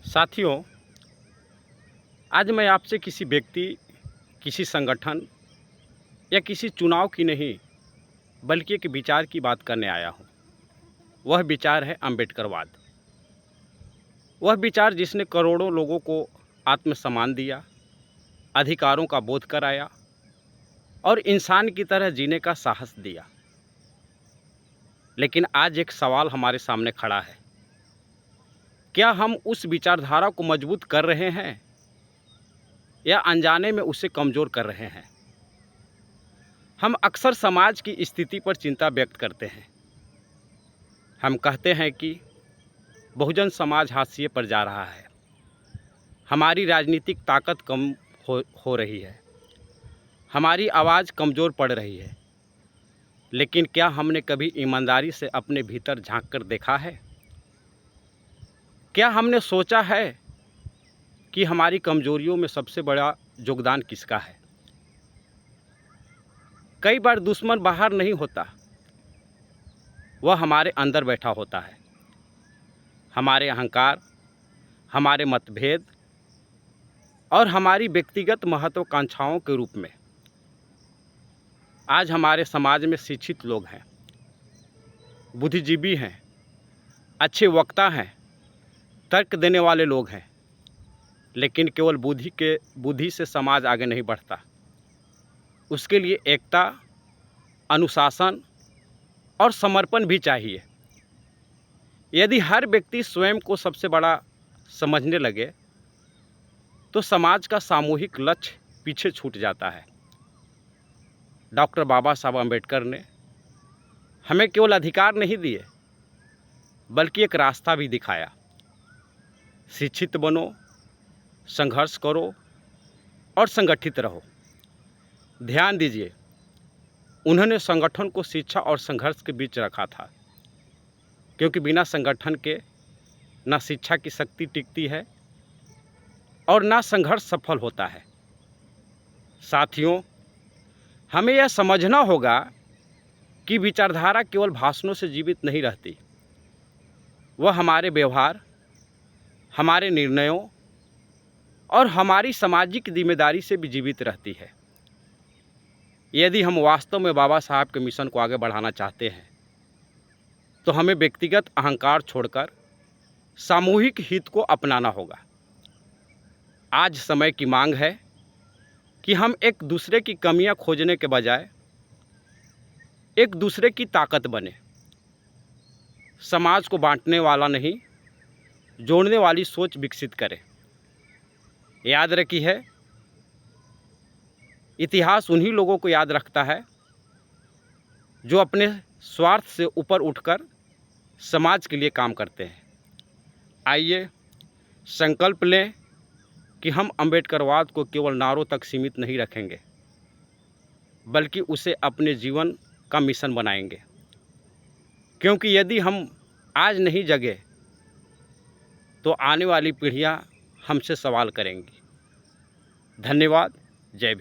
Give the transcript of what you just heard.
साथियों, आज मैं आपसे किसी व्यक्ति, किसी संगठन या किसी चुनाव की नहीं, बल्कि एक विचार की बात करने आया हूँ। वह विचार है अम्बेडकरवाद। वह विचार जिसने करोड़ों लोगों को आत्मसम्मान दिया, अधिकारों का बोध कराया और इंसान की तरह जीने का साहस दिया। लेकिन आज एक सवाल हमारे सामने खड़ा है। क्या हम उस विचारधारा को मजबूत कर रहे हैं या अनजाने में उसे कमज़ोर कर रहे हैं? हम अक्सर समाज की स्थिति पर चिंता व्यक्त करते हैं। हम कहते हैं कि बहुजन समाज हाशिए पर जा रहा है, हमारी राजनीतिक ताकत कम हो रही है, हमारी आवाज़ कमज़ोर पड़ रही है। लेकिन क्या हमने कभी ईमानदारी से अपने भीतर झांक कर देखा है? क्या हमने सोचा है कि हमारी कमज़ोरियों में सबसे बड़ा योगदान किसका है? कई बार दुश्मन बाहर नहीं होता, वह हमारे अंदर बैठा होता है। हमारे अहंकार, हमारे मतभेद और हमारी व्यक्तिगत महत्वाकांक्षाओं के रूप में। आज हमारे समाज में शिक्षित लोग हैं, बुद्धिजीवी हैं, अच्छे वक्ता हैं, तर्क देने वाले लोग हैं, लेकिन केवल बुद्धि से समाज आगे नहीं बढ़ता। उसके लिए एकता, अनुशासन और समर्पण भी चाहिए। यदि हर व्यक्ति स्वयं को सबसे बड़ा समझने लगे तो समाज का सामूहिक लक्ष्य पीछे छूट जाता है। डॉक्टर बाबा साहब अम्बेडकर ने हमें केवल अधिकार नहीं दिए, बल्कि एक रास्ता भी दिखाया। शिक्षित बनो, संघर्ष करो और संगठित रहो। ध्यान दीजिए, उन्होंने संगठन को शिक्षा और संघर्ष के बीच रखा था, क्योंकि बिना संगठन के ना शिक्षा की शक्ति टिकती है और ना संघर्ष सफल होता है। साथियों, हमें यह समझना होगा कि विचारधारा केवल भाषणों से जीवित नहीं रहती। वह हमारे व्यवहार, हमारे निर्णयों और हमारी सामाजिक जिम्मेदारी से भी जीवित रहती है। यदि हम वास्तव में बाबा साहब के मिशन को आगे बढ़ाना चाहते हैं, तो हमें व्यक्तिगत अहंकार छोड़कर सामूहिक हित को अपनाना होगा। आज समय की मांग है कि हम एक दूसरे की कमियां खोजने के बजाय एक दूसरे की ताकत बने। समाज को बांटने वाला नहीं, जोड़ने वाली सोच विकसित करें। याद रखिए, इतिहास उन्हीं लोगों को याद रखता है जो अपने स्वार्थ से ऊपर उठकर समाज के लिए काम करते हैं। आइए संकल्प लें कि हम अम्बेडकरवाद को केवल नारों तक सीमित नहीं रखेंगे, बल्कि उसे अपने जीवन का मिशन बनाएंगे। क्योंकि यदि हम आज नहीं जगे तो आने वाली पीढ़ियां हमसे सवाल करेंगी। धन्यवाद। जय भीम।